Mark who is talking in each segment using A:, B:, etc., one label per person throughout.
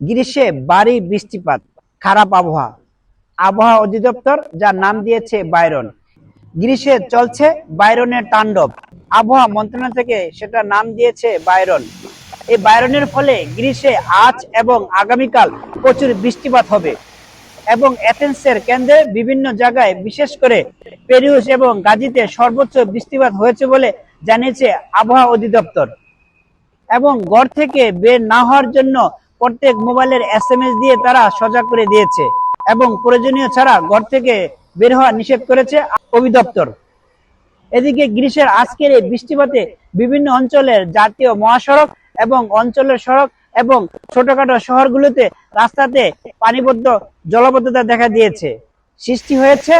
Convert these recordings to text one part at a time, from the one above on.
A: গ্রীষ্মে ভারী বৃষ্টিপাত, খারাপ আবহাওয়া। আবহাওয়া অধিদপ্তর যার নাম দিয়েছে বাইরন। গ্রীষ্মে চলছে বাইরনের তাণ্ডব। আবহাওয়া মন্ত্রণালয় থেকে সেটা নাম দিয়েছে বাইরন। এই বাইরনের ফলে গ্রীষ্মে আজ এবং আগামীকাল প্রচুর বৃষ্টিপাত হবে এবং এথেন্সের কেন্দ্রে বিভিন্ন জায়গায় বিশেষ করে পেরিউস এবং গাজীতে সর্বোচ্চ বৃষ্টিপাত হয়েছে বলে জানিয়েছে আবহাওয়া অধিদপ্তর। এবং ঘর থেকে বের না হওয়ার জন্য প্রত্যেক মোবাইলের SMS দিয়ে তারা সজাগ করে দিয়েছে এবং প্রয়োজনীয় ছাড়া ঘর থেকে বের হওয়া নিষেধ করেছে অধিদপ্তর। এদিকে গ্রীষ্মের আজকের এই বৃষ্টিপাতে বিভিন্ন অঞ্চলের জাতীয় মহাসড়ক এবং অঞ্চলের সড়ক এবং ছোটখাটো শহরগুলোতে রাস্তাতে পানিবদ্ধ জলাবদ্ধতা দেখা দিয়েছে। সৃষ্টি হয়েছে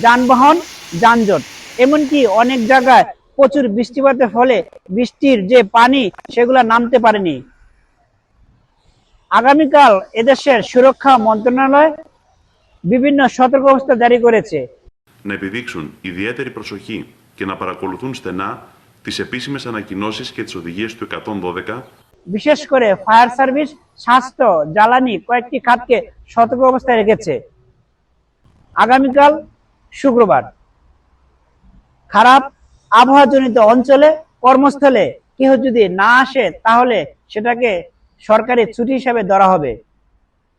A: যানবাহন যানজট। এমনকি অনেক জায়গায় প্রচুর বৃষ্টিপাতের ফলে বৃষ্টির যে পানি সেগুলো নামতে পারেনি। আগামীকাল এদেশের সুরক্ষা মন্ত্রণালয় বিভিন্ন সতর্কাবস্থা জারি করেছে।
B: Να επιδείξουν ιδιαίτερη προσοχή και να παρακολουθούν στενά τις επίσημες ανακοινώσεις και τις οδηγίες του 112.
A: বিশেষ করে ফায়ার সার্ভিস, স্বাস্থ্য, জ্বালানি কয়েকটি খাতকে সতর্ক অবস্থায় রেখেছে। আগামীকাল শুক্রবার খারাপ আবহাওয়াজনিত অঞ্চলে কর্মস্থলে কেউ যদি না আসে তাহলে সেটাকে সরকারি ছুটি হিসাবে ধরা হবে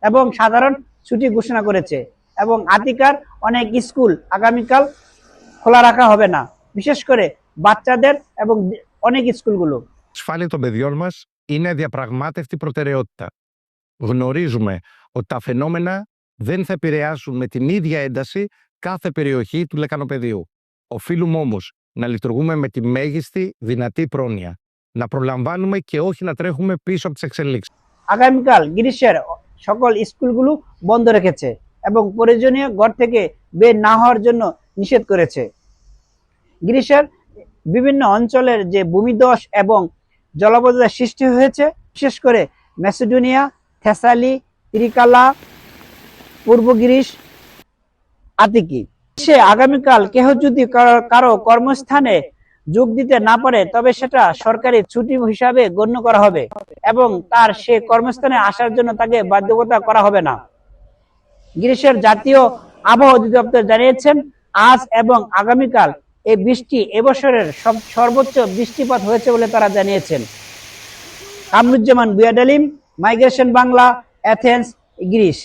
A: এবং সাধারণ ছুটি ঘোষণা করেছে। এবং আতিকার অনেক স্কুল আগামীকাল খোলা রাখা হবে না, বিশেষ করে বাচ্চাদের এবং অনেক স্কুলগুলো।
C: Ασφάλεια των παιδιών μας είναι διαπραγμάτευτη προτεραιότητα. Γνωρίζουμε ότι τα φαινόμενα δεν θα επηρεάσουν με την ίδια ένταση κάθε περιοχή του λεκανοπεδίου. Οφείλουμε όμως να λειτουργούμε με τη μέγιστη δυνατή πρόνοια. Να προλαμβάνουμε και όχι να τρέχουμε πίσω από τις εξελίξεις.
A: আগামীকাল গ্রীষ্মের সকল স্কুলগুলো বন্ধ রেখেছে এবং প্রয়োজনীয় ঘর থেকে বের না হওয়ার জন্য নিষেধ করেছে। গ্রীষ্মের বিভিন্ন অঞ্চলের যে ভূমিধস এবং জলাবদ্ধতার সৃষ্টি হয়েছে, বিশেষ করে ম্যাসেডোনিয়া, থেসালি, ত্রিকালা, পূর্ব গ্রিস, আতিকি। সে আগামীকাল কেহ যদি কারো কর্মস্থানে যোগ দিতে না পারে তবে সেটা সরকারি ছুটি হিসাবে গণ্য করা হবে এবং তার সে কর্মস্থানে আসার জন্য তাকে বাধ্যকতা করা হবে না। গ্রীষ্মের জাতীয় আবহাওয়া অধিদপ্তর জানিয়েছেন আজ এবং আগামীকাল এই বৃষ্টি এবছরের সর্বোচ্চ বৃষ্টিপাত হয়েছে বলে তারা জানিয়েছেন। কামরুজ্জামান বুয়াডালিম, মাইগ্রেশন বাংলা, এথেন্স, গ্রিস।